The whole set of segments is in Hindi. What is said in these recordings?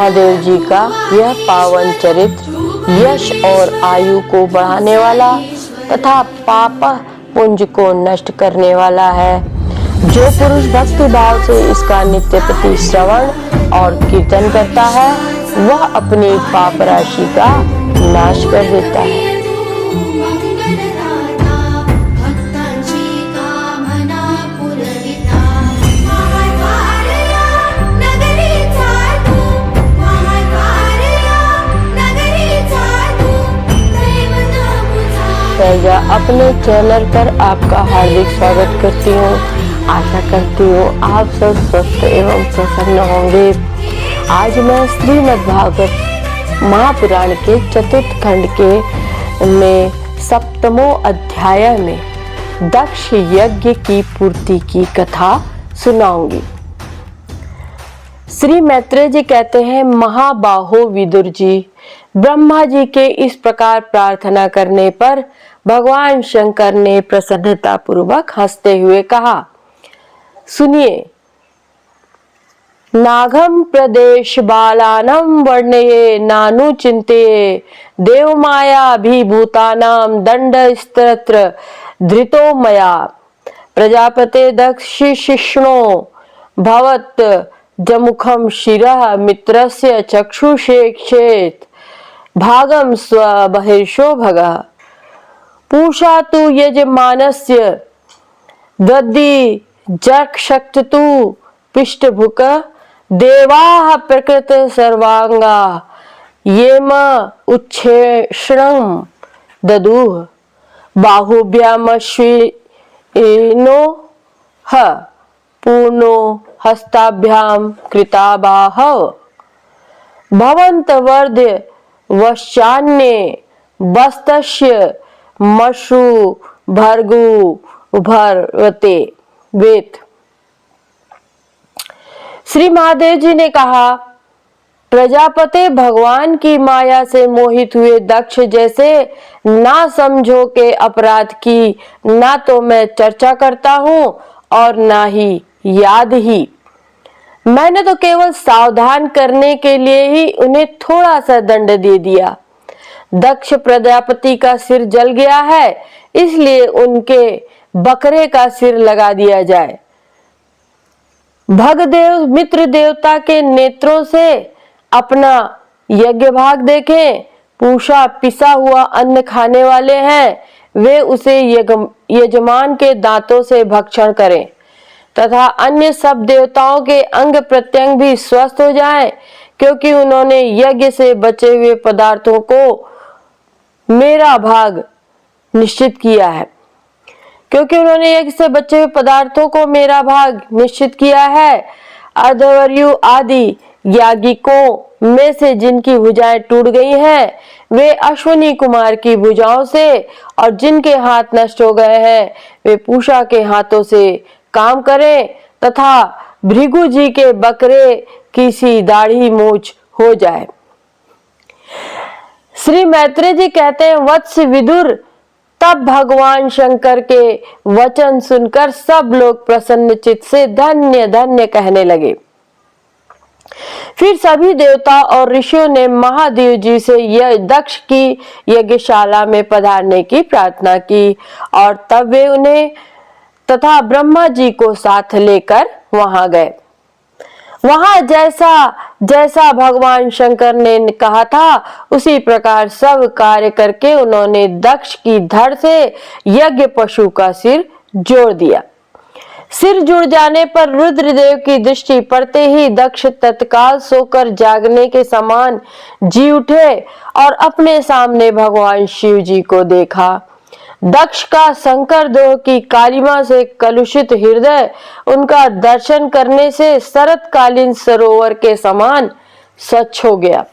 महादेव जी का यह पावन चरित्र यश और आयु को बढ़ाने वाला तथा पाप पुंज को नष्ट करने वाला है। जो पुरुष भक्ति भाव से इसका नित्य प्रति श्रवण और कीर्तन करता है वह अपनी पाप राशि का नाश कर देता है। तेजा अपने चैनल पर आपका हार्दिक स्वागत करती हूँ। आशा करती हूँ आप सब स्वस्थ एवं प्रसन्न होंगे। आज मैं श्रीमद् भागवत महापुराण के चतुर्थ खंड के में सप्तमों अध्याय में दक्ष यज्ञ की पूर्ति की कथा सुनाऊंगी। श्री मैत्रेय जी कहते हैं, महाबाहो विदुर जी, ब्रह्मा जी के इस प्रकार प्रार्थना करने पर भगवान शंकर ने प्रसन्नता पूर्वक हंसते हुए कहा, सुनिए, नागम प्रदेश बालानम वर्णये नानु चिंतये देव माया अभिभूतानाम दंड स्तोत्र धृतो मया प्रजापते दक्षिष्णो भवत जमुखम शिरः मित्रस्य चक्षुषेक्षेत भागम स्व बहिर्षो भगः पूषा तु यजमानस्य दद्धि जक्षक्तु पृष्ठभुक देवाः प्रकृत सर्वांगा येम उच्छेषणं ददुः बाहुभ्यामश्विनो ह पूर्णो हस्ताभ्याम कृताबाहव भवन्तवर्ध्य वश्चान्ये वस्तस्य मशु भर्गु भरवते वेत। श्री महादेव जी ने कहा, प्रजापति भगवान की माया से मोहित हुए दक्ष जैसे ना समझो के अपराध की ना तो मैं चर्चा करता हूँ और ना ही याद ही। मैंने तो केवल सावधान करने के लिए ही उन्हें थोड़ा सा दंड दे दिया। दक्ष प्रजापति का सिर जल गया है, इसलिए उनके बकरे का सिर लगा दिया जाए। भगदेव मित्र देवता के नेत्रों से अपना यज्ञ भाग देखें। पूषा पिसा हुआ अन्न खाने वाले हैं, वे उसे यजमान के दांतों से भक्षण करें तथा अन्य सब देवताओं के अंग प्रत्यंग भी स्वस्थ हो जाएं, क्योंकि उन्होंने यज्ञ से बचे हुए पदार्थों को मेरा भाग निश्चित किया है। क्योंकि उन्होंने यज्ञ से बचे हुए पदार्थों को मेरा भाग निश्चित किया है। अर्धवर्यु आदि याज्ञिकों में से जिनकी भुजाएं टूट गई हैं, वे अश्विनी कुमार की भुजाओं से, और जिनके हाथ नष्ट हो गए हैं वे पूषा के हाथों से काम करें तथा भृगु जी के बकरे की सी दाढ़ी मूछ हो जाए। श्री मैत्रेय जी कहते हैं, वत्स विदुर, तब भगवान शंकर के वचन सुनकर सब लोग प्रसन्न चित्त से धन्य धन्य कहने लगे। फिर सभी देवता और ऋषियों ने महादेव जी से यह दक्ष की यज्ञशाला में पधारने की प्रार्थना की और तब वे उन्हें तथा ब्रह्मा जी को साथ लेकर वहां गए। वहां जैसा जैसा भगवान शंकर ने कहा था उसी प्रकार सब कार्य करके उन्होंने दक्ष की धड़ से यज्ञ पशु का सिर जोड़ दिया। सिर जुड़ जाने पर रुद्रदेव की दृष्टि पड़ते ही दक्ष तत्काल सोकर जागने के समान जी उठे और अपने सामने भगवान शिव जी को देखा। दक्ष का शंकर देव की कालिमा से कलुषित हृदय उनका दर्शन करने से शरतकालीन सरोवर के समान स्वच्छ हो गया।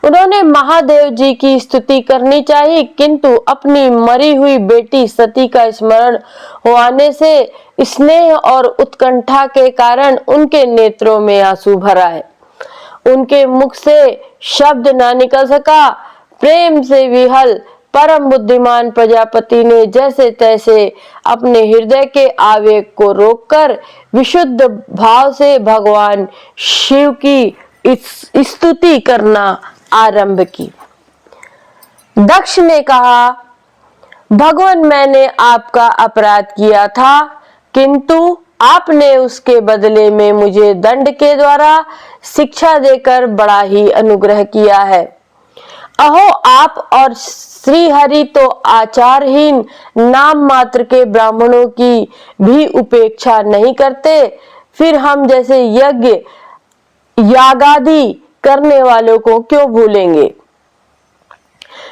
उन्होंने महादेव जी की स्तुति करनी चाहिए, किंतु अपनी मरी हुई बेटी सती का स्मरण होने से स्नेह और उत्कंठा के कारण उनके नेत्रों में आंसू भर आए। उनके मुख से शब्द ना निकल सका। प्रेम से विहल परम बुद्धिमान प्रजापति ने जैसे तैसे अपने हृदय के आवेग को रोककर विशुद्ध भाव से भगवान शिव की स्तुति करना आरंभ की। दक्ष ने कहा, भगवान, मैंने आपका अपराध किया था, किंतु आपने उसके बदले में मुझे दंड के द्वारा शिक्षा देकर बड़ा ही अनुग्रह किया है। अहो, आप और श्री हरि तो आचारहीन नाम मात्र के ब्राह्मणों की भी उपेक्षा नहीं करते, फिर हम जैसे यज्ञ यागादि करने वालों को क्यों भूलेंगे।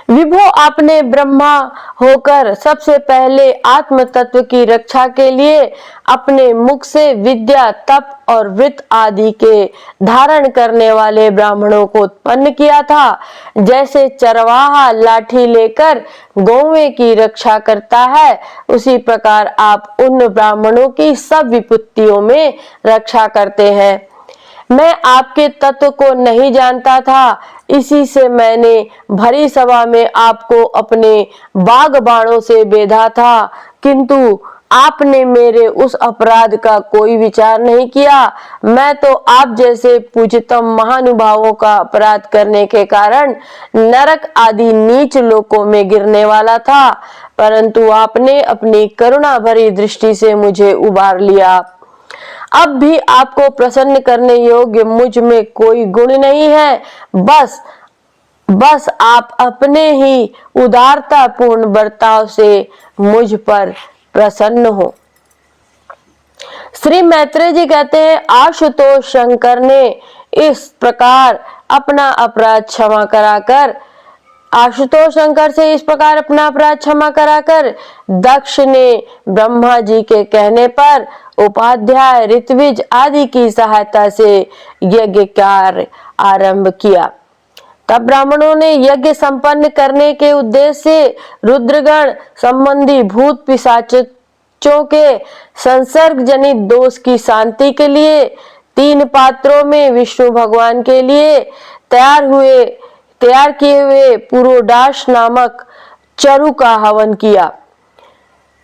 विभो, आपने ब्रह्मा होकर सबसे पहले आत्म तत्व की रक्षा के लिए अपने मुख से विद्या, तप और व्रत आदि के धारण करने वाले ब्राह्मणों को उत्पन्न किया था। जैसे चरवाहा लाठी लेकर गौवें की रक्षा करता है, उसी प्रकार आप उन ब्राह्मणों की सब विपत्तियों में रक्षा करते हैं। मैं आपके तत्व को नहीं जानता था, इसी से मैंने भरी सभा में आपको अपने बाग बाणों से बेधा था, किंतु आपने मेरे उस अपराध का कोई विचार नहीं किया। मैं तो आप जैसे पूज्यतम महानुभावों का अपराध करने के कारण नरक आदि नीच लोकों में गिरने वाला था, परंतु आपने अपनी करुणा भरी दृष्टि से मुझे उबार लिया। अब भी आपको प्रसन्न करने योग्य मुझ में कोई गुण नहीं है, बस आप अपने ही उदारता पूर्ण बर्ताव से मुझ पर प्रसन्न हो। श्री मैत्रेय जी कहते हैं, आशुतोष शंकर ने इस प्रकार अपना अपराध क्षमा कराकर आशुतोष शंकर से इस प्रकार अपना अपराध क्षमा कराकर दक्ष ने ब्रह्मा जी के कहने पर उपाध्याय, ऋत्विज आदि की सहायता से यज्ञ कार्य आरंभ किया। तब ब्राह्मणों ने यज्ञ संपन्न करने के उद्देश्य से रुद्रगण संबंधी भूत पिशाचों के संसर्ग जनित दोष की शांति के लिए 3 पात्रों में विष्णु भगवान के लिए तैयार किए हुए पुरोडाश नामक चरु का हवन किया।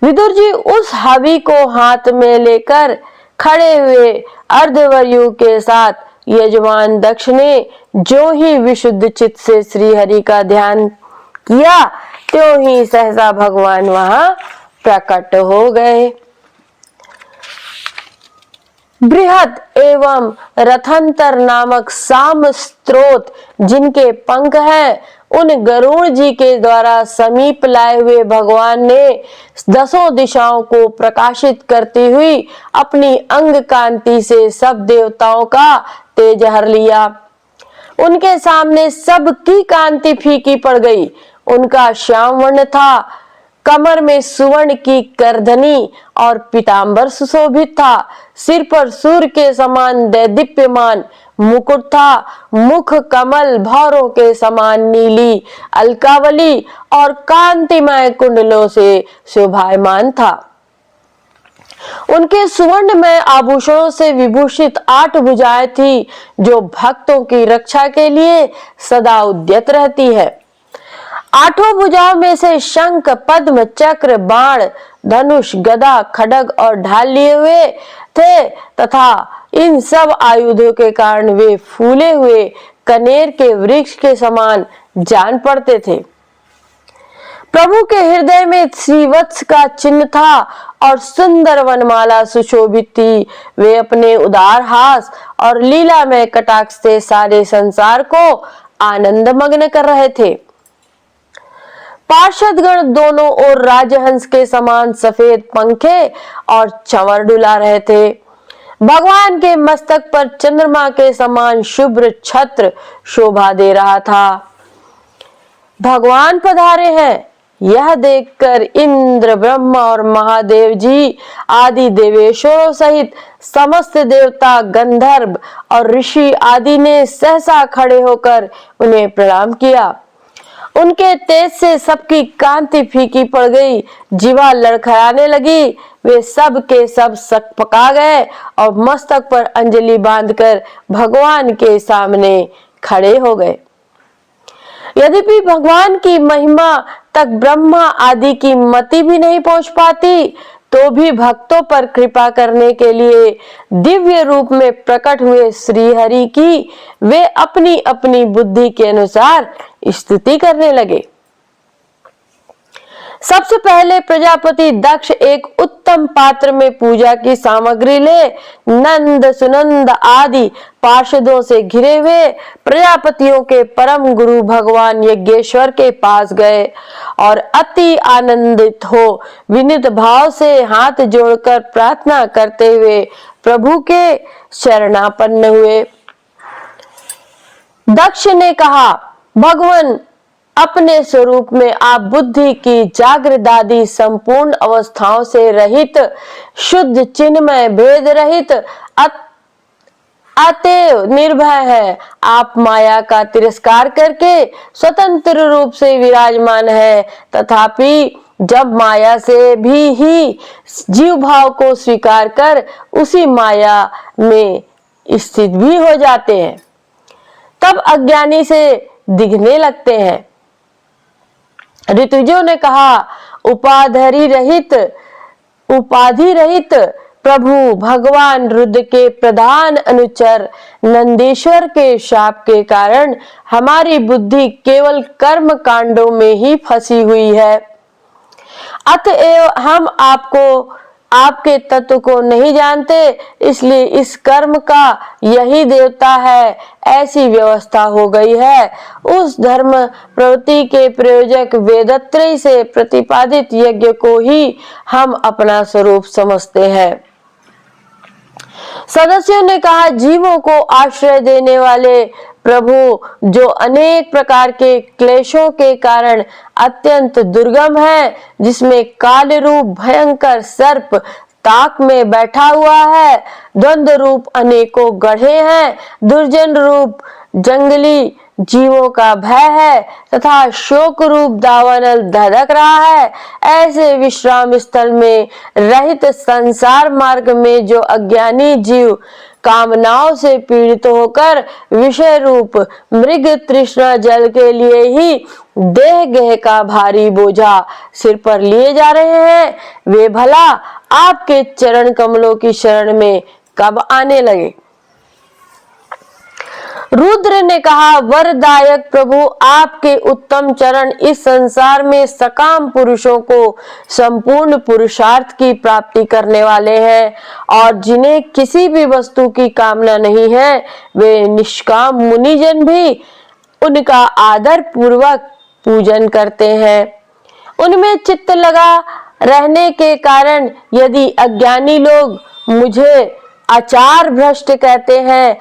विदुर जी उस हवि को हाथ में लेकर खड़े हुए अर्धवर्यु के साथ यजमान दक्ष ने जो ही विशुद्ध चित्त से श्री हरि का ध्यान किया, त्यों ही सहसा भगवान वहां प्रकट हो गए। बृहद एवं रथंतर नामक साम स्त्रोत जिनके पंख हैं, उन गरुड़ जी के द्वारा समीप लाए हुए भगवान ने 10 दिशाओं को प्रकाशित करती हुई अपनी अंग कांति से सब देवताओं का तेज हर लिया। उनके सामने सबकी कांति फीकी पड़ गई। उनका श्याम वर्ण था, कमर में सुवर्ण की करधनी और पीतांबर सुशोभित था। सिर पर सूर्य के समान दैदीप्यमान मुकुट था। मुख कमल भौरों के समान नीली अलकावली और कांतिमय कुंडलों से शोभायमान था। उनके सुवर्ण में आभूषणों से विभूषित 8 भुजाएं थी, जो भक्तों की रक्षा के लिए सदा उद्यत रहती है। 8 भुजाओं में से शंख, पद्म, चक्र, बाण, धनुष, गदा, खड्ग और ढाल लिए हुए थे तथा इन सब आयुधों के कारण वे फूले हुए कनेर के वृक्ष के समान जान पड़ते थे। प्रभु के हृदय में श्रीवत्स का चिन्ह था और सुंदर वनमाला सुशोभित थी। वे अपने उदार हास और लीला में कटाक्ष से सारे संसार को आनंद मग्न कर रहे थे। पार्षदगण दोनों ओर राजहंस के समान सफेद पंखे और चंवर डुला रहे थे। भगवान के मस्तक पर चंद्रमा के समान शुभ्र छत्र शोभा दे रहा था। भगवान पधारे हैं, यह देखकर इंद्र, ब्रह्मा और महादेव जी आदि देवेश्वरों सहित समस्त देवता, गंधर्व और ऋषि आदि ने सहसा खड़े होकर उन्हें प्रणाम किया। उनके तेज से सबकी कांति फीकी पड़ गई, जीवा लड़खड़ाने लगी। वे सब के सब सकपका गए और मस्तक पर अंजलि बांधकर भगवान के सामने खड़े हो गए। यद्यपि भगवान की महिमा तक ब्रह्मा आदि की मति भी नहीं पहुंच पाती, तो भी भक्तों पर कृपा करने के लिए दिव्य रूप में प्रकट हुए श्री हरि की वे अपनी अपनी बुद्धि के अनुसार स्तुति करने लगे। सबसे पहले प्रजापति दक्ष एक उत्तम पात्र में पूजा की सामग्री ले नंद सुनंद आदि पार्षदों से घिरे हुए प्रजापतियों के परम गुरु भगवान यज्ञेश्वर के पास गए और अति आनंदित हो विनीत भाव से हाथ जोड़कर प्रार्थना करते हुए प्रभु के शरणापन्न हुए। दक्ष ने कहा, भगवान अपने स्वरूप में आप बुद्धि की जागृत आदि संपूर्ण अवस्थाओं से रहित, शुद्ध चिन्मय भेद रहित, अतएव निर्भय है। आप माया का तिरस्कार करके स्वतंत्र रूप से विराजमान है, तथापि जब माया से भी ही जीव भाव को स्वीकार कर उसी माया में स्थित भी हो जाते हैं, तब अज्ञानी से दिखने लगते हैं। ऋतुजों ने कहा, उपाधि रहित प्रभु भगवान रुद्र के प्रधान अनुचर नंदीश्वर के शाप के कारण हमारी बुद्धि केवल कर्म कांडों में ही फंसी हुई है। अतएव हम आपके तत्व को नहीं जानते, इसलिए इस कर्म का यही देवता है, ऐसी व्यवस्था हो गई है। उस धर्म प्रवृत्ति के प्रयोजक वेदत्रय से प्रतिपादित यज्ञ को ही हम अपना स्वरूप समझते हैं। सदस्यों ने कहा, जीवों को आश्रय देने वाले प्रभु जो अनेक प्रकार के क्लेशों के कारण अत्यंत दुर्गम है, जिसमें काल रूप भयंकर सर्प ताक में बैठा हुआ है, द्वंद्व रूप अनेकों गढ़े हैं, दुर्जन रूप जंगली जीवों का भय है तथा शोक रूप दावानल धधक रहा है, ऐसे विश्राम स्थल में रहित संसार मार्ग में जो अज्ञानी जीव कामनाओं से पीड़ित होकर विषय रूप मृग तृष्णा जल के लिए ही देह गेह का भारी बोझा सिर पर लिए जा रहे हैं, वे भला आपके चरण कमलों की शरण में कब आने लगे। रुद्र ने कहा, वरदायक प्रभु आपके उत्तम चरण इस संसार में सकाम पुरुषों को संपूर्ण पुरुषार्थ की प्राप्ति करने वाले हैं और जिन्हें किसी भी वस्तु की कामना नहीं है, वे निष्काम मुनिजन भी उनका आदर पूर्वक पूजन करते हैं। उनमें चित्त लगा रहने के कारण यदि अज्ञानी लोग मुझे आचार भ्रष्ट कहते हैं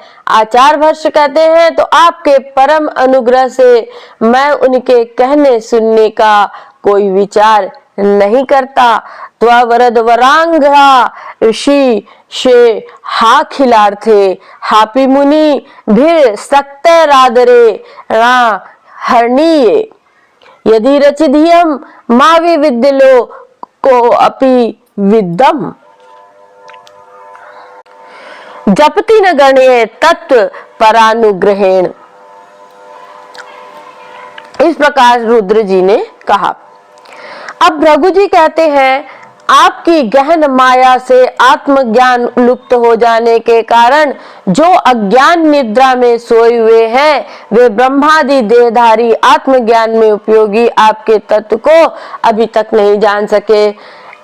तो आपके परम अनुग्रह से मैं उनके कहने सुनने का कोई विचार नहीं करता। त्वरद वरांगरा ऋषि शे हा खिलार्थे हापी मुनि भीर सकते रादरे रा हरणीये यदि रचिधियम मावी विद्यलो को अपि विद्दम जपति न गणे तत्व परानुग्रहेण। इस प्रकार रुद्र जी ने कहा। अब भृगु जी कहते हैं, आपकी गहन माया से आत्मज्ञान लुप्त हो जाने के कारण जो अज्ञान निद्रा में सोए हुए हैं, वे ब्रह्मादि देहधारी आत्मज्ञान में उपयोगी आपके तत्व को अभी तक नहीं जान सके।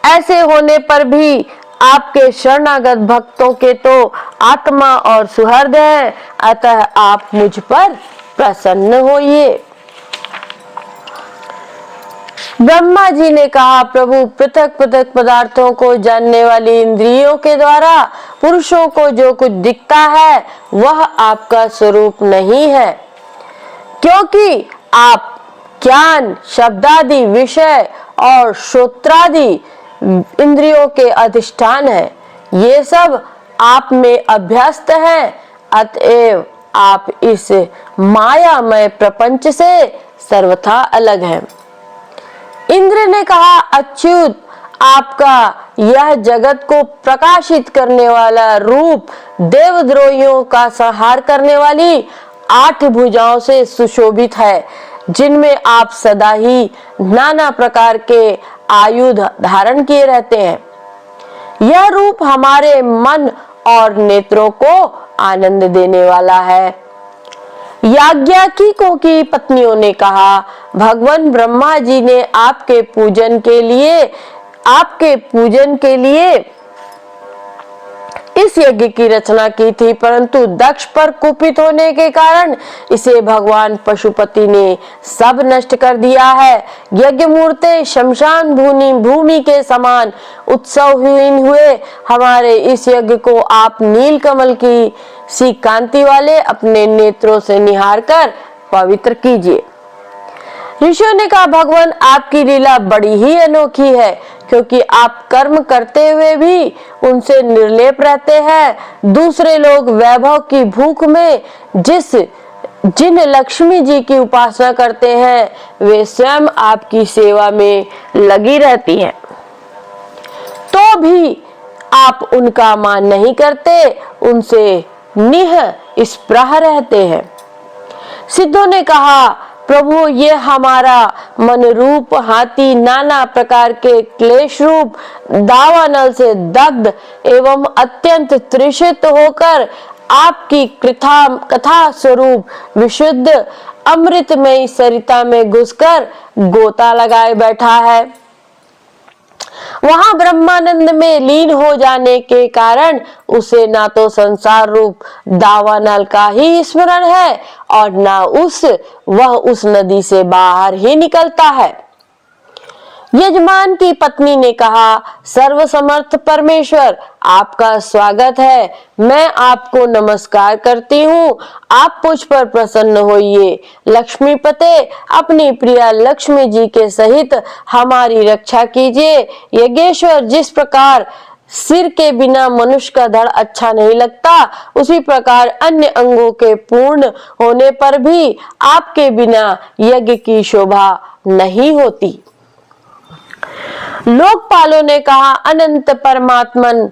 ऐसे होने पर भी आपके शरणागत भक्तों के तो आत्मा और सुहृद है, अतः आप मुझ पर प्रसन्न होइए। ब्रह्मा जी ने कहा, प्रभु पृथक पृथक पदार्थों को जानने वाली इंद्रियों के द्वारा पुरुषों को जो कुछ दिखता है वह आपका स्वरूप नहीं है, क्योंकि आप ज्ञान शब्दादि विषय और श्रोत्रादि इंद्रियों के अधिष्ठान है। ये सब आप में अभ्यस्त है, अतएव आप इस मायामय प्रपंच से सर्वथा अलग हैं। इंद्र ने कहा, अच्युत आपका यह जगत को प्रकाशित करने वाला रूप देवद्रोहियों का संहार करने वाली 8 भुजाओं से सुशोभित है। जिनमें आप सदा ही नाना प्रकार के आयुध धारण किए रहते हैं। यह रूप हमारे मन और नेत्रों को आनंद देने वाला है। याज्ञवल्क्यों की पत्नियों ने कहा, भगवान ब्रह्मा जी ने आपके पूजन के लिए इस यज्ञ की रचना की थी, परंतु दक्ष पर कुपित होने के कारण इसे भगवान पशुपति ने सब नष्ट कर दिया है। यज्ञ मूर्ति शमशान भूमि के समान उत्सवहीन हुए हमारे इस यज्ञ को आप नील कमल की सी कांति वाले अपने नेत्रों से निहार कर पवित्र कीजिए। ऋषियों ने कहा, भगवान आपकी लीला बड़ी ही अनोखी है, क्योंकि आप कर्म करते हुए भी उनसे निर्लेप रहते हैं। दूसरे लोग वैभव की भूख में जिन लक्ष्मी जी की उपासना करते हैं, वे स्वयं आपकी सेवा में लगी रहती हैं, तो भी आप उनका मान नहीं करते, उनसे निःस्पृह रहते हैं। सिद्धों ने कहा, प्रभु ये हमारा मन रूप हाथी नाना प्रकार के क्लेश रूप दावानल से दग्ध एवं अत्यंत तृषित होकर आपकी कथा स्वरूप विशुद्ध अमृतमयी सरिता में घुसकर गोता लगाए बैठा है। वहां ब्रह्मानंद में लीन हो जाने के कारण उसे ना तो संसार रूप दावानल का ही स्मरण है और ना वह उस नदी से बाहर ही निकलता है। यजमान की पत्नी ने कहा, सर्वसमर्थ परमेश्वर आपका स्वागत है, मैं आपको नमस्कार करती हूँ, आप मुझ पर प्रसन्न होइए। लक्ष्मीपते अपनी प्रिया लक्ष्मी जी के सहित हमारी रक्षा कीजिए। यज्ञेश्वर, जिस प्रकार सिर के बिना मनुष्य का धड़ अच्छा नहीं लगता, उसी प्रकार अन्य अंगों के पूर्ण होने पर भी आपके बिना यज्ञ की शोभा नहीं होती। लोकपालों ने कहा, अनंत परमात्मन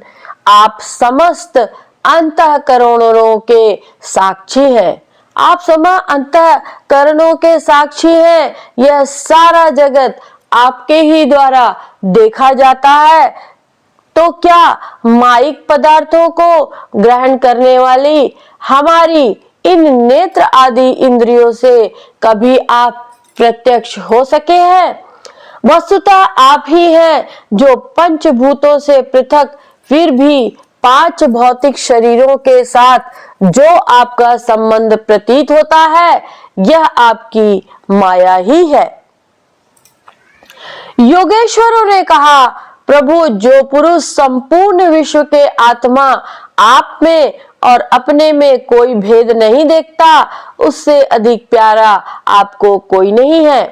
आप समस्त अंतःकरणों के साक्षी हैं। आप समा अंतःकरणों के साक्षी हैं। यह सारा जगत आपके ही द्वारा देखा जाता है, तो क्या माइक पदार्थों को ग्रहण करने वाली हमारी इन नेत्र आदि इंद्रियों से कभी आप प्रत्यक्ष हो सके हैं? वस्तुतः आप ही हैं जो पंचभूतों से पृथक फिर भी 5 भौतिक शरीरों के साथ जो आपका संबंध प्रतीत होता है, यह आपकी माया ही है। योगेश्वरों ने कहा, प्रभु जो पुरुष संपूर्ण विश्व के आत्मा आप में और अपने में कोई भेद नहीं देखता, उससे अधिक प्यारा आपको कोई नहीं है।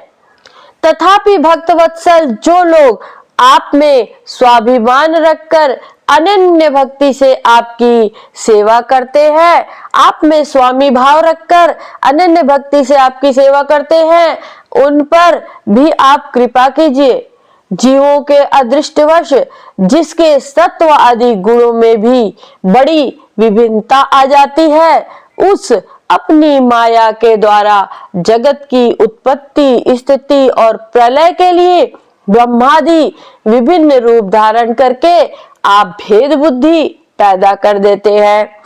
तथापि भक्तवत्सल जो लोग आप में स्वाभिमान रखकर अनन्य भक्ति से आपकी सेवा करते हैं, आप में स्वामी भाव रखकर अनन्य भक्ति से आपकी सेवा करते हैं, उन पर भी आप कृपा कीजिए। जीवों के अदृष्टवश जिसके सत्व आदि गुणों में भी बड़ी विभिन्नता आ जाती है, उस अपनी माया के द्वारा जगत की उत्पत्ति, स्थिति और प्रलय के लिए ब्रह्मादि विभिन्न रूप धारण करके आप भेद बुद्धि पैदा कर देते हैं,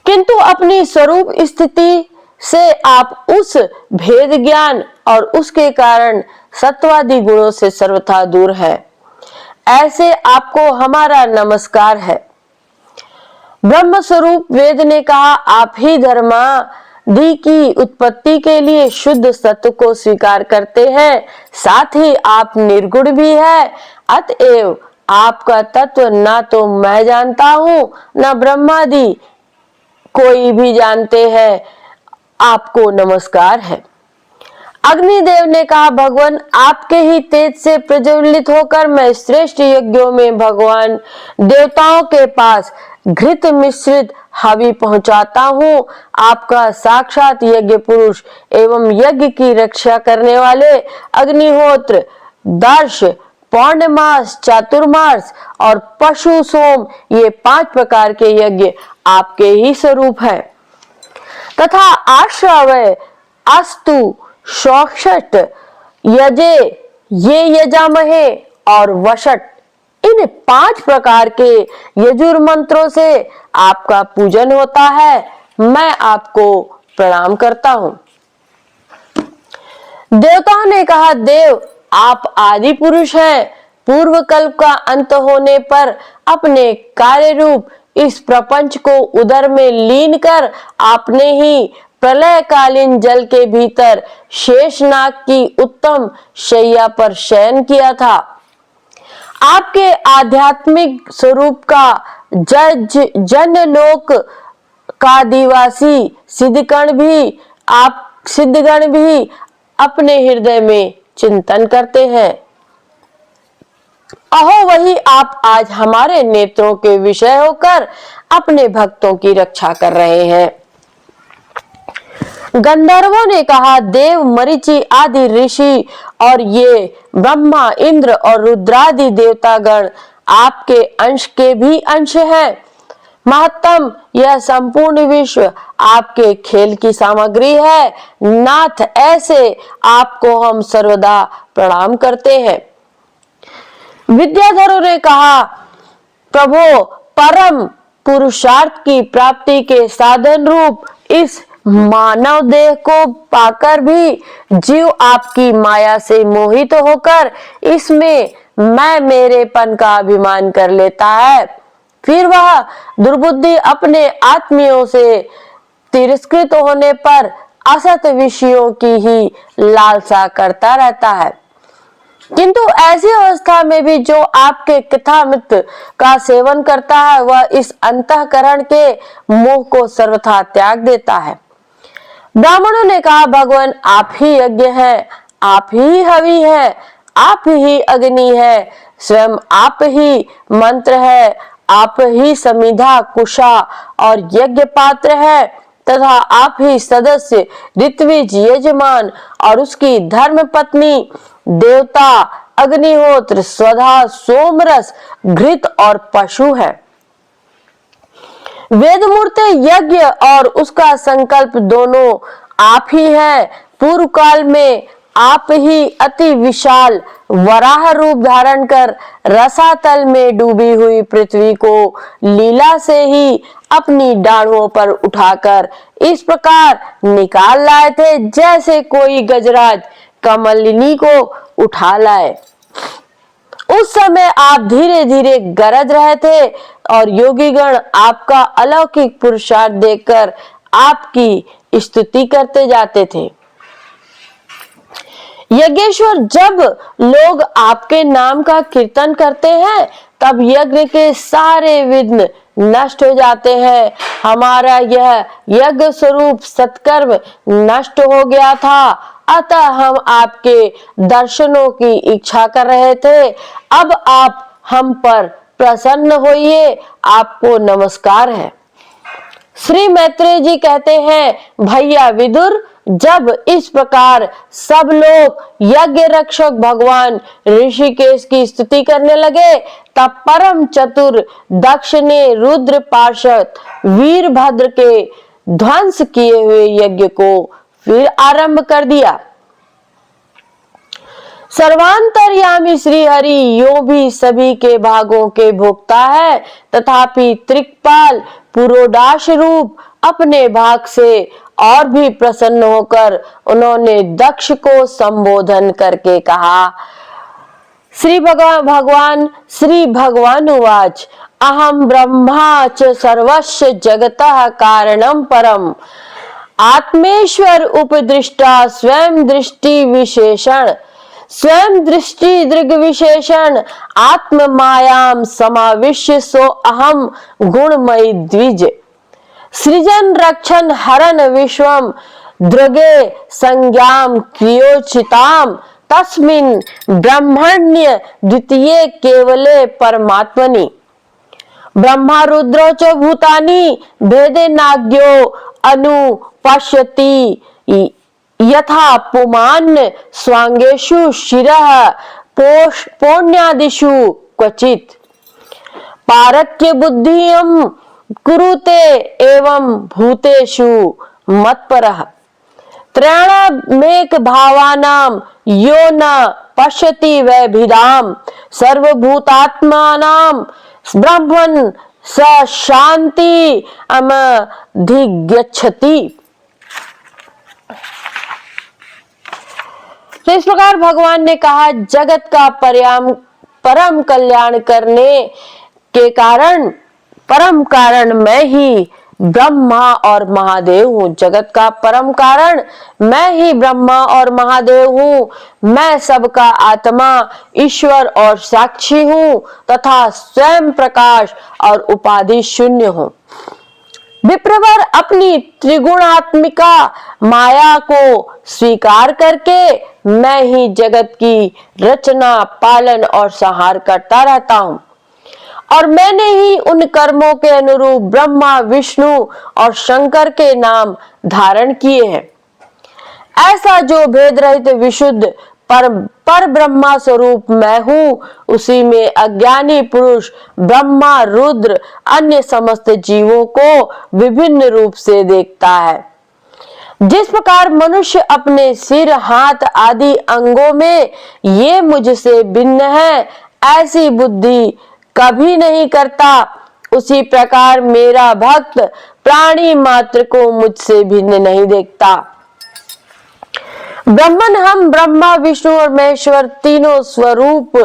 किंतु अपनी स्वरूप स्थिति से आप उस भेद ज्ञान और उसके कारण सत्वादि गुणों से सर्वथा दूर है। ऐसे आपको हमारा नमस्कार है। ब्रह्म स्वरूप वेद ने कहा, आप ही धर्मादि की उत्पत्ति के लिए शुद्ध सत्व को स्वीकार करते हैं, साथ ही आप निर्गुण भी है। अतएव आपका तत्व ना तो मैं जानता हूँ, ना ब्रह्मादि कोई भी जानते हैं। आपको नमस्कार है। अग्निदेव ने कहा, भगवान आपके ही तेज से प्रज्वलित होकर मैं श्रेष्ठ यज्ञों में भगवान देवताओं के पास घृत मिश्रित हवि पहुंचाता हूँ। आपका साक्षात यज्ञ पुरुष एवं यज्ञ की रक्षा करने वाले अग्निहोत्र, दर्श, पौर्णमास, चातुर्मास और पशु सोम, ये 5 प्रकार के यज्ञ आपके ही स्वरूप है। तथा आश्रवय अस्तु शौक्षट यजे ये यजामहे और वषट, इन 5 प्रकार के यजुर मंत्रों से आपका पूजन होता है। मैं आपको प्रणाम करता हूं। देवताओं ने कहा, देव आप आदि पुरुष हैं। पूर्व कल्प का अंत होने पर अपने कार्य रूप इस प्रपंच को उदर में लीन कर आपने ही प्रलयकालीन जल के भीतर शेषनाग की उत्तम शैया पर शयन किया था। आपके आध्यात्मिक स्वरूप का जनलोक का आदिवासी सिद्धगण भी अपने हृदय में चिंतन करते हैं। अहो वही आप आज हमारे नेत्रों के विषय होकर अपने भक्तों की रक्षा कर रहे हैं। गंधर्वों ने कहा, देव मरीचि आदि ऋषि और ये ब्रह्मा इंद्र और रुद्रादि देवतागण आपके अंश के भी अंश हैं। महत्तम यह संपूर्ण विश्व आपके खेल की सामग्री है। नाथ ऐसे आपको हम सर्वदा प्रणाम करते हैं। विद्याधरों ने कहा, प्रभो परम पुरुषार्थ की प्राप्ति के साधन रूप इस मानव देह को पाकर भी जीव आपकी माया से मोहित होकर इसमें मैं मेरेपन का अभिमान कर लेता है। फिर वह दुर्बुद्धि अपने आत्मियों से तिरस्कृत होने पर असत विषयों की ही लालसा करता रहता है। किंतु ऐसी अवस्था में भी जो आपके कथामृत का सेवन करता है वह इस अंतःकरण के मोह को सर्वथा त्याग देता है। ब्राह्मणों ने कहा, भगवान आप ही यज्ञ हैं, आप ही हवि है, आप ही अग्नि है, स्वयं आप ही मंत्र है, आप ही समिधा कुशा और यज्ञ पात्र है तथा आप ही सदस्य ऋत्विज यजमान और उसकी धर्म पत्नी देवता अग्निहोत्र स्वधा सोमरस घृत और पशु है। वेदमूर्त यज्ञ और उसका संकल्प दोनों आप ही हैं। पूर्व काल में आप ही अति विशाल वराह रूप धारण कर रसातल में डूबी हुई पृथ्वी को लीला से ही अपनी डाढ़ों पर उठाकर इस प्रकार निकाल लाए थे जैसे कोई गजराज कमलिनी को उठा लाए। उस समय आप धीरे धीरे गरज रहे थे और योगीगण आपका अलौकिक पुरुषार्थ देखकर आपकी स्तुति करते जाते थे। यज्ञेश्वर, जब लोग आपके नाम का कीर्तन करते हैं तब यज्ञ के सारे विघ्न नष्ट हो जाते हैं। हमारा यह यज्ञ स्वरूप सत्कर्म नष्ट हो गया था, अतः हम आपके दर्शनों की इच्छा कर रहे थे। अब आप हम पर प्रसन्न होइए, आपको नमस्कार है। श्री मैत्रेय जी कहते हैं, भैया विदुर, जब इस प्रकार सब लोग यज्ञ रक्षक भगवान ऋषिकेश की स्तुति करने लगे तब परम चतुर दक्ष ने रुद्र पार्षद वीरभद्र के ध्वंस किए हुए यज्ञ को फिर आरंभ कर दिया। सर्वांतर्यामी श्री हरि यो भी सभी के भागों के भोक्ता है, तथापि त्रिकपाल पुरोडाश रूप अपने भाग से और भी प्रसन्न होकर उन्होंने दक्ष को संबोधन करके कहा, श्री भगवान उवाच, अहम ब्रह्मा च सर्वस्य जगतः कारणं परम आत्मेश्वर उपदृष्टा स्वयं दृष्टि दृग विशेषण आत्म मायाम समाविश्य सो अहम गुणमयी द्विज सृजन रक्षण हरन विश्वम दृगे संज्ञाम क्रियोचिताम तस्मिन् ब्रह्मण्य द्वितीये केवले परमात्मनि ब्रह्मा रुद्रो च भूतानि भेदे नाग्यो अनुपश्यति यथा पुमान स्वांगेषु शिरः पोण्यादिषु क्वचित् पारक्य बुद्धियं कुरुते एवं भूतेषु मत्परः त्रयणामेक भावानाम यो न पश्यति वैभिदाम सर्वभूतात्मानाम ब्रह्मन् स शांति अमधिगच्छति। तो इस प्रकार भगवान ने कहा, जगत का परम कल्याण करने के कारण परम कारण मैं ही ब्रह्मा और महादेव हूँ। जगत का परम कारण मैं ही ब्रह्मा और महादेव हूँ। मैं सबका आत्मा, ईश्वर और साक्षी हूँ तथा स्वयं प्रकाश और उपाधि शून्य हूँ। विप्रवर अपनी त्रिगुणात्मिका माया को स्वीकार करके मैं ही जगत की रचना, पालन और संहार करता रहता हूँ और मैंने ही उन कर्मों के अनुरूप ब्रह्मा, विष्णु और शंकर के नाम धारण किए हैं। ऐसा जो भेद रहित विशुद्ध पर ब्रह्मा स्वरूप मैं हूँ, उसी में अज्ञानी पुरुष ब्रह्मा, रुद्र, अन्य समस्त जीवों को विभिन्न रूप से देखता है। जिस प्रकार मनुष्य अपने सिर, हाथ आदि अंगों में ये मुझसे भिन्न है ऐसी बुद्धि कभी नहीं करता, उसी प्रकार मेरा भक्त प्राणी मात्र को मुझसे भिन्न नहीं देखता। ब्रह्मन हम ब्रह्मा, विष्णु और महेश्वर तीनों स्वरूप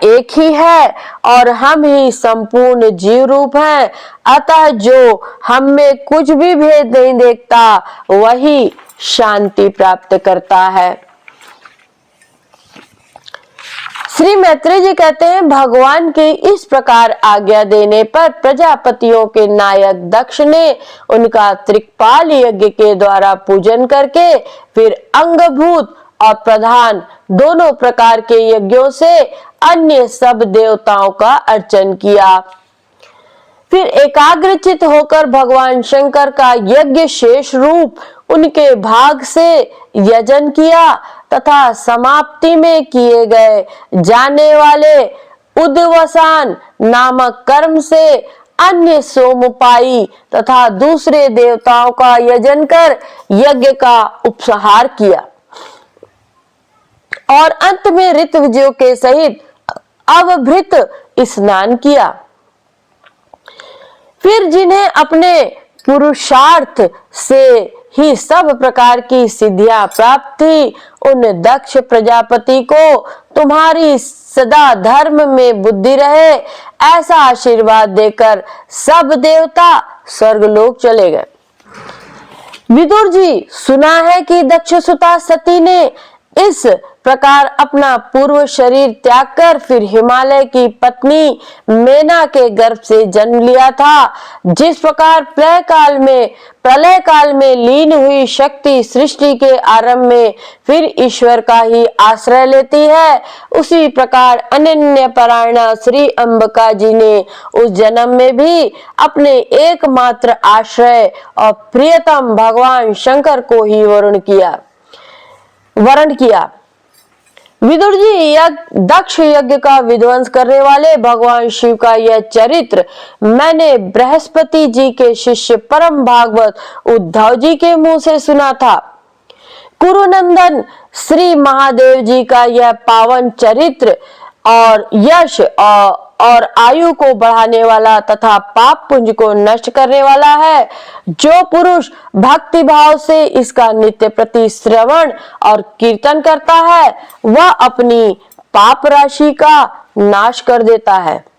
एक ही है और हम ही संपूर्ण जीव रूप हैं। अतः जो हम में कुछ भी भेद नहीं देखता वही शांति प्राप्त करता है। श्री मैत्रेय जी कहते हैं, भगवान के इस प्रकार आज्ञा देने पर प्रजापतियों के नायक दक्ष ने उनका त्रिकपाल यज्ञ के द्वारा पूजन करके फिर अंगभूत और प्रधान दोनों प्रकार के यज्ञों से अन्य सब देवताओं का अर्चन किया। फिर एकाग्रचित होकर भगवान शंकर का यज्ञ शेष रूप उनके भाग से यजन किया तथा समाप्ति में किए गए जाने वाले उद्वसान नामक कर्म से अन्य सोमपाई तथा दूसरे देवताओं का यजन कर यज्ञ का उपसंहार किया और अंत में ऋतविजयों के सहित अवभृत स्नान किया। फिर जिन्हें अपने पुरुषार्थ से ही सब प्रकार की सिद्धियां प्राप्त थी, उन दक्ष प्रजापति को तुम्हारी सदा धर्म में बुद्धि रहे ऐसा आशीर्वाद देकर सब देवता स्वर्गलोक चले गए। विदुर जी, सुना है कि दक्षसुता सती ने इस प्रकार अपना पूर्व शरीर त्याग कर फिर हिमालय की पत्नी मेना के गर्भ से जन्म लिया था। जिस प्रकार प्रलय काल में लीन हुई शक्ति सृष्टि के आरंभ में फिर ईश्वर का ही आश्रय लेती है, उसी प्रकार अनन्य परायणा श्री अंबिका जी ने उस जन्म में भी अपने एकमात्र आश्रय और प्रियतम भगवान शंकर को ही वर्ण किया। विदुर जी, दक्ष यज्ञ का विध्वंस करने वाले भगवान शिव का यह चरित्र मैंने बृहस्पति जी के शिष्य परम भागवत उद्धव जी के मुंह से सुना था। कुरुनंदन श्री महादेव जी का यह पावन चरित्र और यश और आयु को बढ़ाने वाला तथा पाप पुंज को नष्ट करने वाला है। जो पुरुष भक्ति भाव से इसका नित्य प्रति श्रवण और कीर्तन करता है वह अपनी पाप राशि का नाश कर देता है।